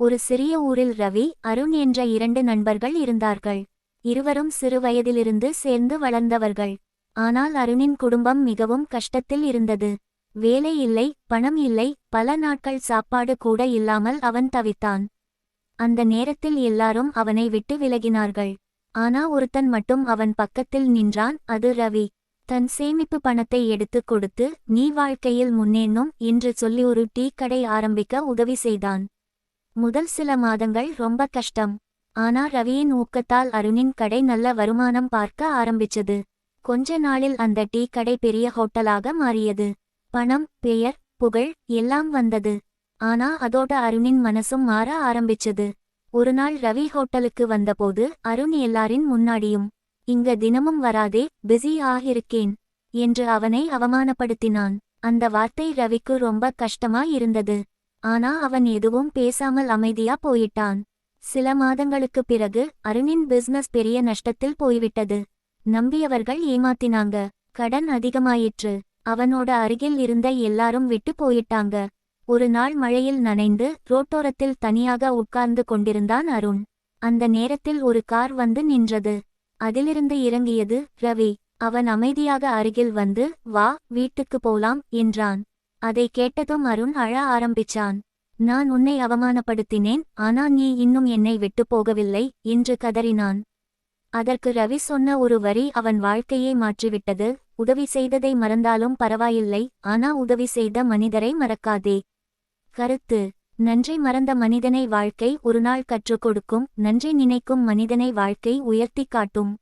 ஒரு சிறிய ஊரில் ரவி, அருண் என்ற இரண்டு நண்பர்கள் இருந்தார்கள். இருவரும் சிறு வயதிலிருந்து சேர்ந்து வளர்ந்தவர்கள். ஆனால் அருணின் குடும்பம் மிகவும் கஷ்டத்தில் இருந்தது. வேலை இல்லை, பணம் இல்லை, பல நாட்கள் சாப்பாடு கூட இல்லாமல் அவன் தவித்தான். அந்த நேரத்தில் எல்லாரும் அவனை விட்டு விலகினார்கள். ஆனா ஒருத்தன் மட்டும் அவன் பக்கத்தில் நின்றான், அது ரவி. தன் சேமிப்பு பணத்தை எடுத்துக் கொடுத்து, நீ வாழ்க்கையில் முன்னேறணும் என்று சொல்லி ஒரு டீ கடை ஆரம்பிக்க உதவி செய்தான். முதல் சில மாதங்கள் ரொம்ப கஷ்டம். ஆனா ரவியின் ஊக்கத்தால் அருணின் கடை நல்ல வருமானம் பார்க்க ஆரம்பிச்சது. கொஞ்ச நாளில் அந்த டீ கடை பெரிய ஹோட்டலாக மாறியது. பணம், பெயர், புகழ் எல்லாம் வந்தது. ஆனா அதோட அருணின் மனசும் மாற ஆரம்பிச்சது. ஒருநாள் ரவி ஹோட்டலுக்கு வந்தபோது அருண் எல்லாரின் முன்னாடியும், இங்க தினமும் வராதே, பிஸி ஆகிருக்கேன் என்று அவனை அவமானப்படுத்தினான். அந்த வார்த்தை ரவிக்கு ரொம்ப கஷ்டமா இருந்தது. ஆனா அவன் எதுவும் பேசாமல் அமைதியா போயிட்டான். சில மாதங்களுக்கு பிறகு அருணின் பிசினஸ் பெரிய நஷ்டத்தில் போய்விட்டது. நம்பியவர்கள் ஏமாத்தினாங்க. கடன் அதிகமாயிற்று. அவனோட அருகில் இருந்த எல்லாரும் விட்டு போயிட்டாங்க. ஒரு நாள் மழையில் நனைந்து ரோட்டோரத்தில் தனியாக உட்கார்ந்து கொண்டிருந்தான் அருண். அந்த நேரத்தில் ஒரு கார் வந்து நின்றது. அதிலிருந்து இறங்கியது ரவி. அவன் அமைதியாக அருகில் வந்து, வா, வீட்டுக்கு போலாம் என்றான். அதை கேட்டதும் அருண் அழ ஆரம்பிச்சான். நான் உன்னை அவமானப்படுத்தினேன், ஆனா நீ இன்னும் என்னை விட்டு போகவில்லை என்று கதறினான். அதற்கு ரவி சொன்ன ஒரு வரி அவன் வாழ்க்கையை மாற்றிவிட்டது. உதவி செய்ததை மறந்தாலும் பரவாயில்லை, ஆனா உதவி செய்த மனிதரை மறக்காதே. கருத்து: நன்றி மறந்த மனிதனை வாழ்க்கை ஒருநாள் கற்றுக் கொடுக்கும், நன்றி நினைக்கும் மனிதனை வாழ்க்கை உயர்த்தி காட்டும்.